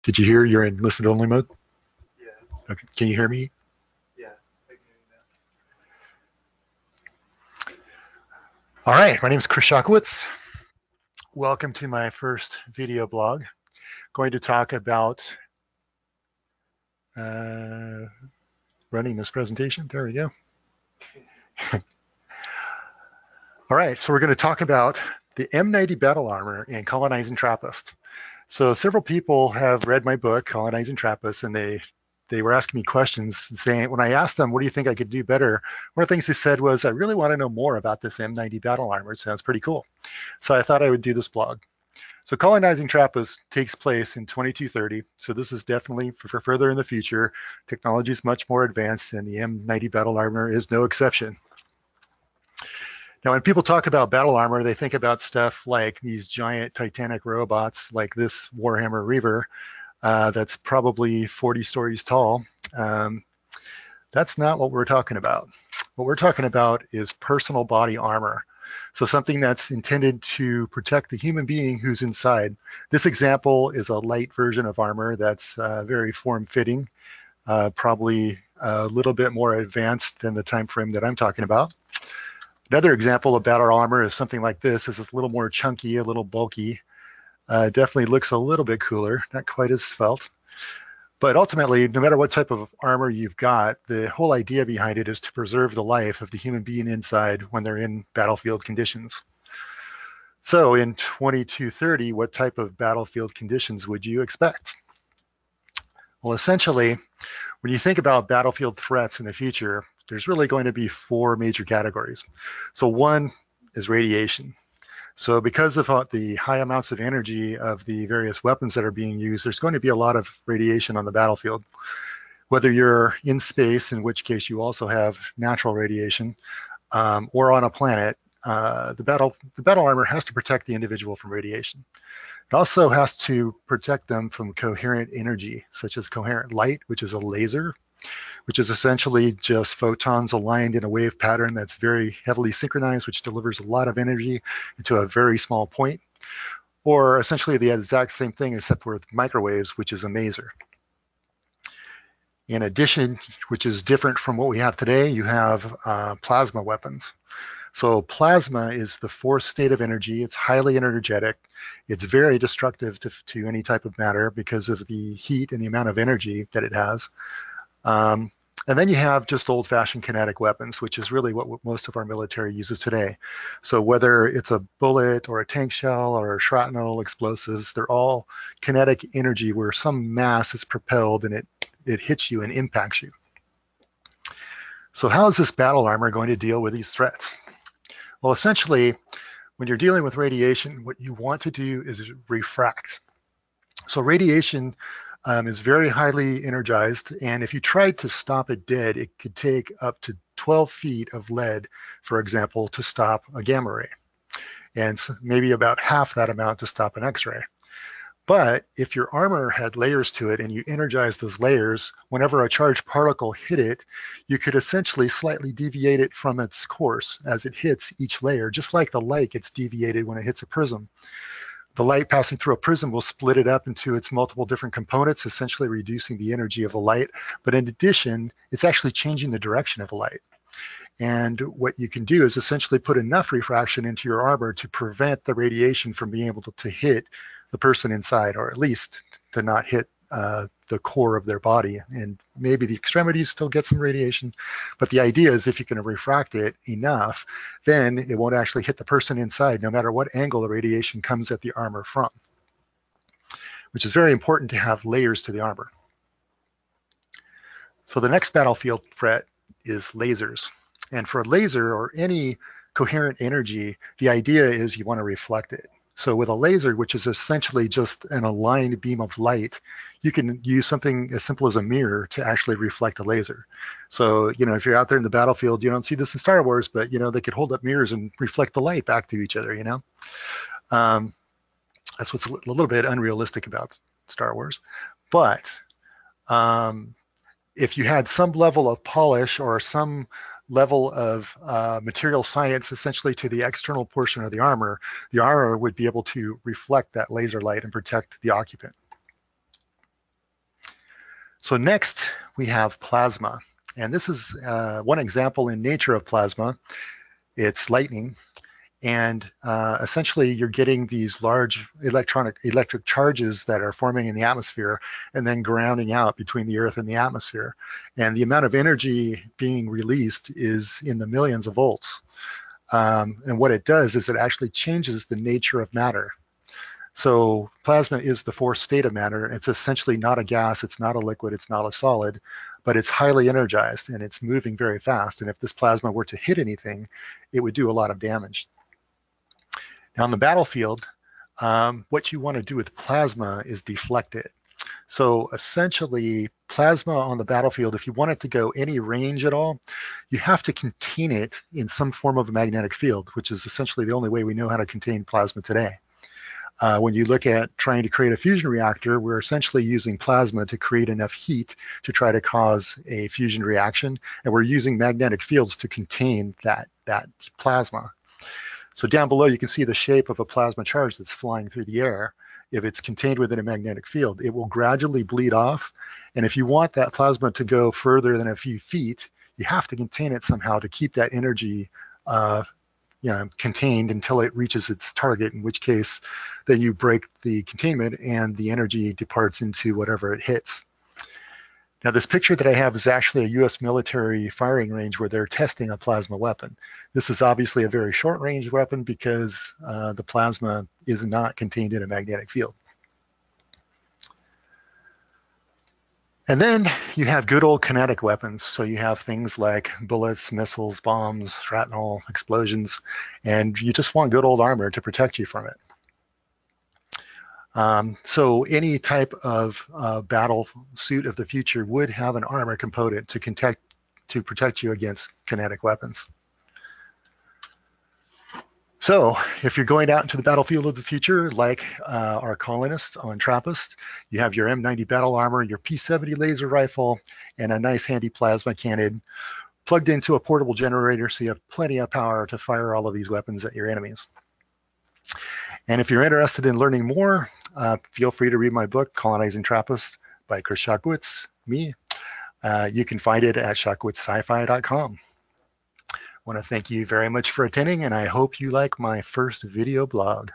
Did you hear you're in listen only mode? Yeah. Okay. Can you hear me? Yeah. I can hear you now. All right. My name is Chris Shockowitz. Welcome to my first video blog. Going to talk about running this presentation. There we go. All right. So we're going to talk about the M90 Battle Armor and Colonizing Trappist. So several people have read my book, Colonizing Trappist, and they were asking me questions saying, when I asked them, what do you think I could do better? One of the things they said was, I really want to know more about this M90 Battle Armor. It sounds pretty cool. So I thought I would do this blog. So Colonizing Trappist takes place in 2230. So this is definitely for further in the future. Technology is much more advanced and the M90 Battle Armor is no exception. Now, when people talk about battle armor, they think about stuff like these giant Titanic robots like this Warhammer Reaver that's probably 40 stories tall. That's not what we're talking about. What we're talking about is personal body armor. So something that's intended to protect the human being who's inside. This example is a light version of armor that's very form-fitting, probably a little bit more advanced than the time frame that I'm talking about. Another example of battle armor is something like this. It's a little more chunky, a little bulky. Definitely looks a little bit cooler, not quite as svelte. But ultimately, no matter what type of armor you've got, the whole idea behind it is to preserve the life of the human being inside when they're in battlefield conditions. So in 2230, what type of battlefield conditions would you expect? Well, essentially, when you think about battlefield threats in the future, there's really going to be four major categories. So one is radiation. So because of the high amounts of energy of the various weapons that are being used, there's going to be a lot of radiation on the battlefield. Whether you're in space, in which case you also have natural radiation, or on a planet, the battle armor has to protect the individual from radiation. It also has to protect them from coherent energy, such as coherent light, which is a laser, which is essentially just photons aligned in a wave pattern that's very heavily synchronized, which delivers a lot of energy into a very small point, or essentially the exact same thing except with microwaves, which is a maser. In addition, which is different from what we have today, you have plasma weapons. So plasma is the fourth state of energy. It's highly energetic. It's very destructive to any type of matter because of the heat and the amount of energy that it has. And then you have just old-fashioned kinetic weapons, which is really what most of our military uses today. So whether it's a bullet or a tank shell or shrapnel explosives, they're all kinetic energy where some mass is propelled and it hits you and impacts you. So how is this battle armor going to deal with these threats? Well, essentially, when you're dealing with radiation, what you want to do is refract. So radiation is very highly energized, and if you tried to stop it dead, it could take up to 12 feet of lead, for example, to stop a gamma ray, and maybe about half that amount to stop an X-ray. But if your armor had layers to it and you energize those layers, whenever a charged particle hit it, you could essentially slightly deviate it from its course as it hits each layer, just like the light gets deviated when it hits a prism. The light passing through a prism will split it up into its multiple different components, essentially reducing the energy of the light. But in addition, it's actually changing the direction of the light. And what you can do is essentially put enough refraction into your armor to prevent the radiation from being able to hit the person inside, or at least to not hit the core of their body. And maybe the extremities still get some radiation, but the idea is if you can refract it enough, then it won't actually hit the person inside, no matter what angle the radiation comes at the armor from, which is very important to have layers to the armor. So the next battlefield threat is lasers. And for a laser or any coherent energy, the idea is you want to reflect it. So with a laser, which is essentially just an aligned beam of light, you can use something as simple as a mirror to actually reflect a laser. So, if you're out there in the battlefield, you don't see this in Star Wars, but, they could hold up mirrors and reflect the light back to each other, That's what's a little bit unrealistic about Star Wars. But if you had some level of polish or some level of material science essentially to the external portion of the armor would be able to reflect that laser light and protect the occupant. So next we have plasma. And this is one example in nature of plasma. It's lightning. And essentially you're getting these large electric charges that are forming in the atmosphere and then grounding out between the Earth and the atmosphere. And the amount of energy being released is in the millions of volts. And what it does is it actually changes the nature of matter. So plasma is the fourth state of matter. It's essentially not a gas, it's not a liquid, it's not a solid, but it's highly energized and it's moving very fast. And if this plasma were to hit anything, it would do a lot of damage. Now on the battlefield, what you want to do with plasma is deflect it. So essentially, plasma on the battlefield, if you want it to go any range at all, you have to contain it in some form of a magnetic field, which is essentially the only way we know how to contain plasma today. When you look at trying to create a fusion reactor, we're essentially using plasma to create enough heat to try to cause a fusion reaction, and we're using magnetic fields to contain that plasma. So down below, you can see the shape of a plasma charge that's flying through the air. If it's contained within a magnetic field, it will gradually bleed off. And if you want that plasma to go further than a few feet, you have to contain it somehow to keep that energy contained until it reaches its target, in which case then you break the containment and the energy departs into whatever it hits. Now this picture that I have is actually a US military firing range where they're testing a plasma weapon. This is obviously a very short range weapon because the plasma is not contained in a magnetic field. And then you have good old kinetic weapons. So you have things like bullets, missiles, bombs, shrapnel, explosions, and you just want good old armor to protect you from it. So any type of battle suit of the future would have an armor component to protect you against kinetic weapons. So if you're going out into the battlefield of the future, like our colonists on Trappist, you have your M90 Battle Armor, your P70 laser rifle, and a nice handy plasma cannon plugged into a portable generator, so you have plenty of power to fire all of these weapons at your enemies. And if you're interested in learning more, feel free to read my book, Colonizing Trappist by Chris Shockowitz, me. You can find it at shockowitz-sci-fi.com. I want to thank you very much for attending, and I hope you like my first video blog.